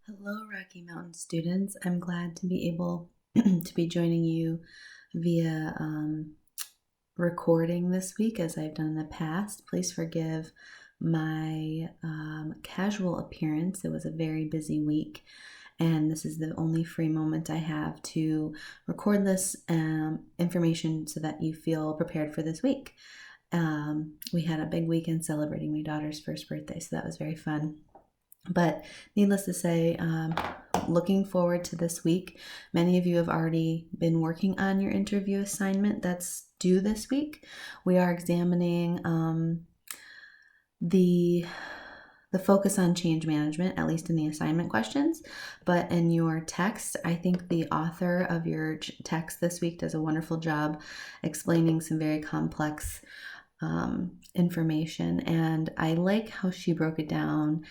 Hello, Rocky Mountain students. I'm glad to be able to be joining you via recording this week as I've done in the past. Please forgive my casual appearance. It was a very busy week, and this is the only free moment I have to record this information so that you feel prepared for this week. We had a big weekend celebrating my daughter's first birthday, so that was very fun. But needless to say, looking forward to this week. Many of you have already been working on your interview assignment that's due this week. We are examining the focus on change management, at least in the assignment questions. But in your text, I think the author of your text this week does a wonderful job explaining some very complex information. And I like how she broke it down,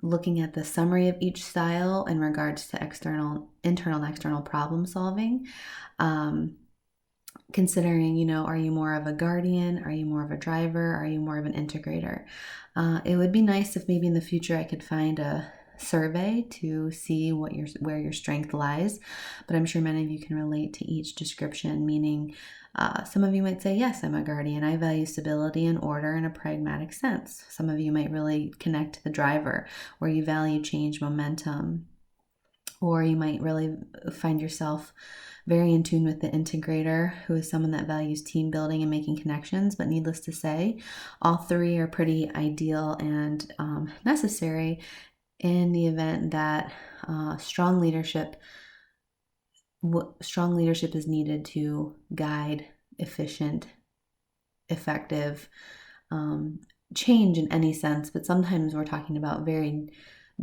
looking at the summary of each style in regards to internal and external problem solving. Considering, are you more of a guardian? Are you more of a driver? Are you more of an integrator? It would be nice if maybe in the future I could find a survey to see where your strength lies, but I'm sure many of you can relate to each description, meaning some of you might say, yes, I'm a guardian. I value stability and order in a pragmatic sense. Some of you might really connect to the driver, where you value change, momentum, or you might really find yourself very in tune with the integrator, who is someone that values team building and making connections. But needless to say, all three are pretty ideal and necessary in the event that strong leadership is needed to guide efficient, effective change in any sense. But sometimes we're talking about very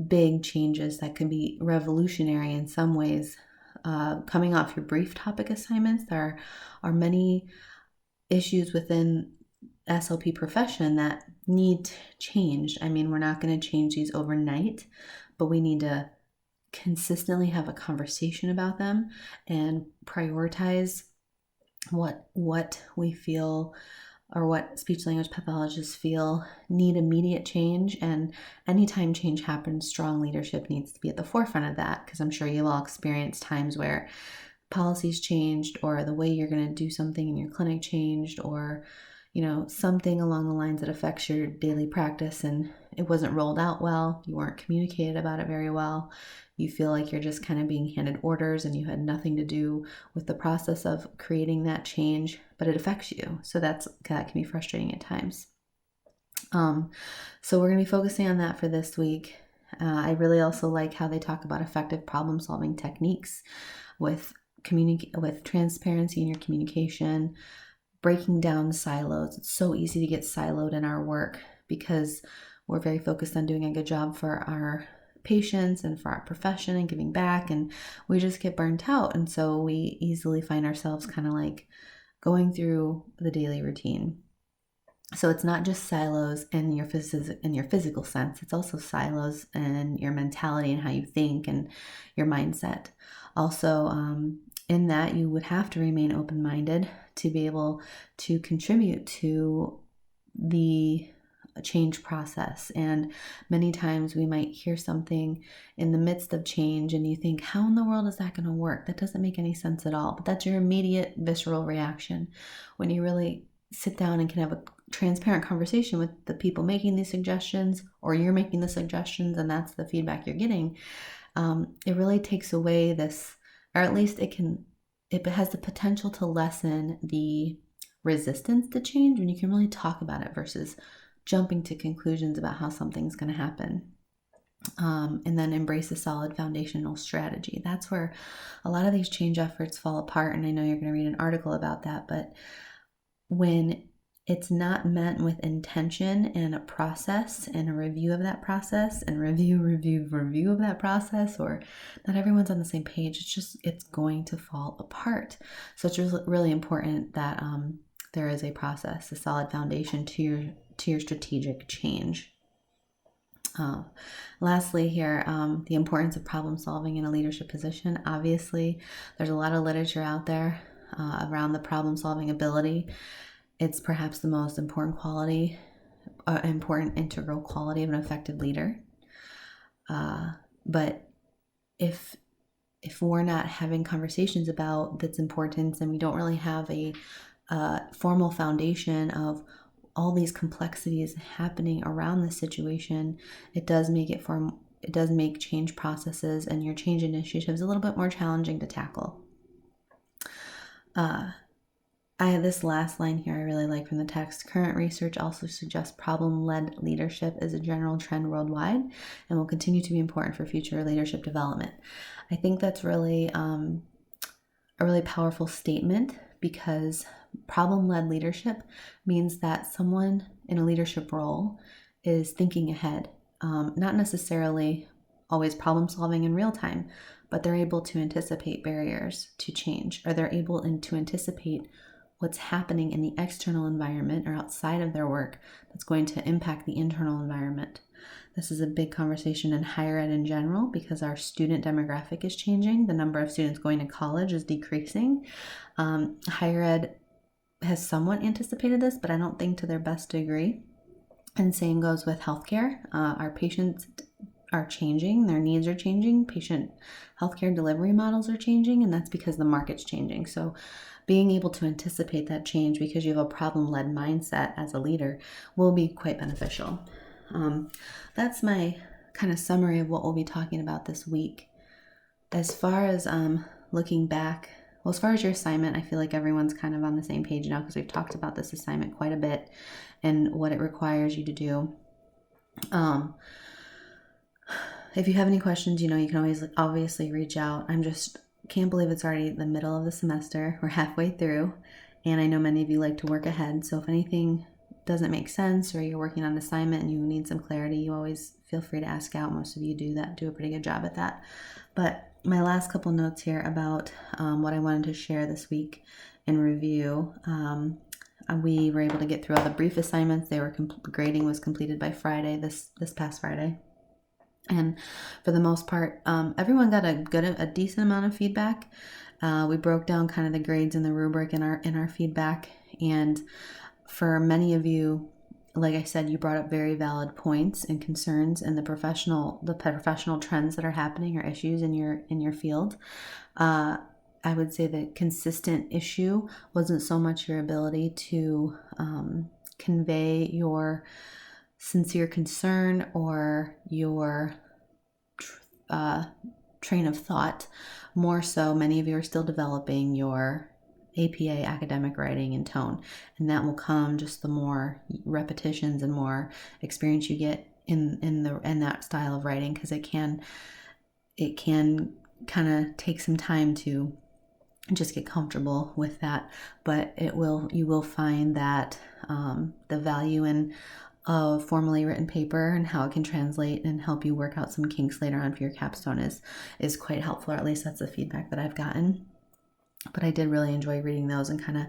big changes that can be revolutionary in some ways. Coming off your brief topic assignments, there are many issues within SLP profession that need change. I mean, we're not going to change these overnight, but we need to consistently have a conversation about them and prioritize what we feel, or what speech language pathologists feel need immediate change. And anytime change happens, strong leadership needs to be at the forefront of that, because I'm sure you'll all experience times where policies changed, or the way you're going to do something in your clinic changed, or something along the lines that affects your daily practice and it wasn't rolled out well, you weren't communicated about it very well, you feel like you're just kind of being handed orders and you had nothing to do with the process of creating that change, but it affects you. So that can be frustrating at times. So we're going to be focusing on that for this week. I really also like how they talk about effective problem solving techniques with transparency in your communication, breaking down silos. It's so easy to get siloed in our work because we're very focused on doing a good job for our patients and for our profession and giving back, and we just get burnt out. And so we easily find ourselves kind of like going through the daily routine. So it's not just silos in your physical sense, it's also silos in your mentality and how you think and your mindset. Also, in that, you would have to remain open-minded to be able to contribute to the change process. And many times we might hear something in the midst of change and you think, how in the world is that going to work? That doesn't make any sense at all. But that's your immediate visceral reaction. When you really sit down and can have a transparent conversation with the people making these suggestions, or you're making the suggestions and that's the feedback you're getting, it really takes away this, or at least it has the potential to lessen the resistance to change when you can really talk about it versus jumping to conclusions about how something's going to happen. And then embrace a solid foundational strategy. That's where a lot of these change efforts fall apart. And I know you're going to read an article about that, but when it's not meant with intention and a process and a review of that process and review of that process, or not everyone's on the same page, it's going to fall apart. So it's really important that there is a process, a solid foundation to your strategic change. Lastly here, the importance of problem solving in a leadership position. Obviously, there's a lot of literature out there around the problem solving ability. It's perhaps the most important integral quality of an effective leader. But if we're not having conversations about its importance, and we don't really have a formal foundation of all these complexities happening around the situation, it does make change processes and your change initiatives a little bit more challenging to tackle. This last line here I really like from the text. Current research also suggests problem-led leadership is a general trend worldwide and will continue to be important for future leadership development. I think that's really a really powerful statement, because problem-led leadership means that someone in a leadership role is thinking ahead, not necessarily always problem solving in real time, but they're able to anticipate barriers to change, or they're able to anticipate what's happening in the external environment or outside of their work that's going to impact the internal environment. This is a big conversation in higher ed in general, because our student demographic is changing. The number of students going to college is decreasing. Higher ed has somewhat anticipated this, but I don't think to their best degree. And same goes with healthcare. Our patients are changing, their needs are changing, patient healthcare delivery models are changing, and that's because the market's changing. So being able to anticipate that change because you have a problem-led mindset as a leader will be quite beneficial. That's my kind of summary of what we'll be talking about this week. As far as looking back, well, as far as your assignment, I feel like everyone's kind of on the same page now, because we've talked about this assignment quite a bit and what it requires you to do. If you have any questions, you can always obviously reach out. Can't believe it's already the middle of the semester. We're halfway through, and I know many of you like to work ahead. So if anything doesn't make sense, or you're working on an assignment and you need some clarity, you always feel free to ask out. Most of you do a pretty good job at that. But my last couple notes here about what I wanted to share this week in review. We were able to get through all the brief assignments. Grading was completed by Friday, this past Friday. And for the most part, everyone got a decent amount of feedback. We broke down kind of the grades and the rubric in our feedback. And for many of you, like I said, you brought up very valid points and concerns in the professional trends that are happening, or issues in your field. I would say the consistent issue wasn't so much your ability to convey your sincere concern or your train of thought. More so, many of you are still developing your APA academic writing and tone, and that will come just the more repetitions and more experience you get in that style of writing, because it can kind of take some time to just get comfortable with that. But you will find that the value in a formally written paper and how it can translate and help you work out some kinks later on for your capstone is quite helpful, or at least that's the feedback that I've gotten. But I did really enjoy reading those and kind of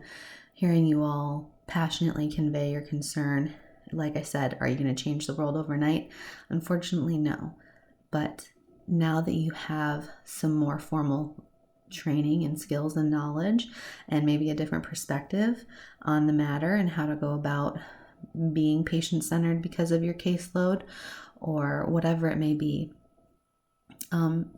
hearing you all passionately convey your concern. Like I said, are you going to change the world overnight? Unfortunately, no. But now that you have some more formal training and skills and knowledge, and maybe a different perspective on the matter and how to go about being patient-centered because of your caseload, or whatever it may be,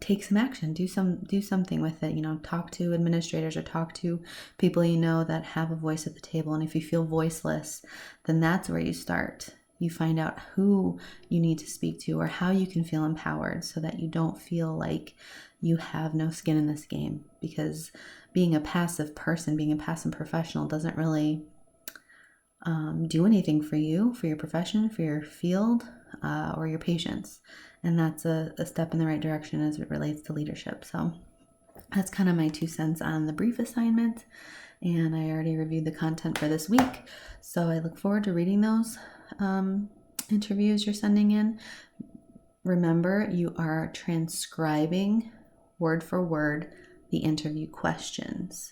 take some action. Do something with it. Talk to administrators, or talk to people that have a voice at the table. And if you feel voiceless, then that's where you start. You find out who you need to speak to, or how you can feel empowered, so that you don't feel like you have no skin in this game. Because being a passive person, being a passive professional, doesn't really do anything for you, for your profession, for your field, or your patients. And that's a step in the right direction as it relates to leadership. So that's kind of my 2 cents on the brief assignment. And I already reviewed the content for this week. So I look forward to reading those interviews you're sending in. Remember, you are transcribing word for word the interview questions.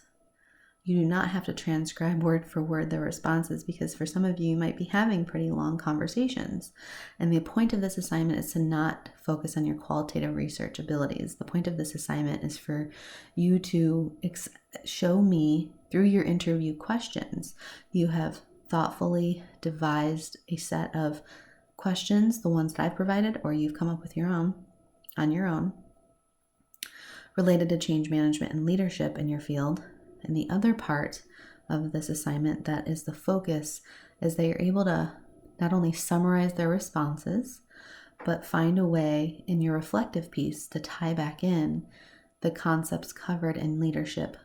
You do not have to transcribe word for word the responses, because for some of you, you might be having pretty long conversations. And the point of this assignment is to not focus on your qualitative research abilities. The point of this assignment is for you to show me through your interview questions. You have thoughtfully devised a set of questions, the ones that I provided, or you've come up with your own on your own. related to change management and leadership in your field. And the other part of this assignment that is the focus is that you're able to not only summarize their responses, but find a way in your reflective piece to tie back in the concepts covered in leadership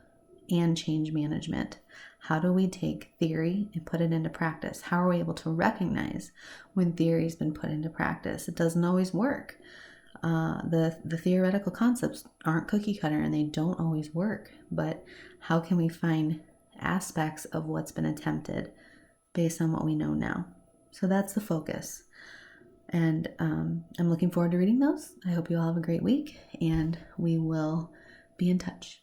and change management. How do we take theory and put it into practice? How are we able to recognize when theory's been put into practice? It doesn't always work. The theoretical concepts aren't cookie cutter and they don't always work, but how can we find aspects of what's been attempted based on what we know now? So that's the focus. And I'm looking forward to reading those. I hope you all have a great week, and we will be in touch.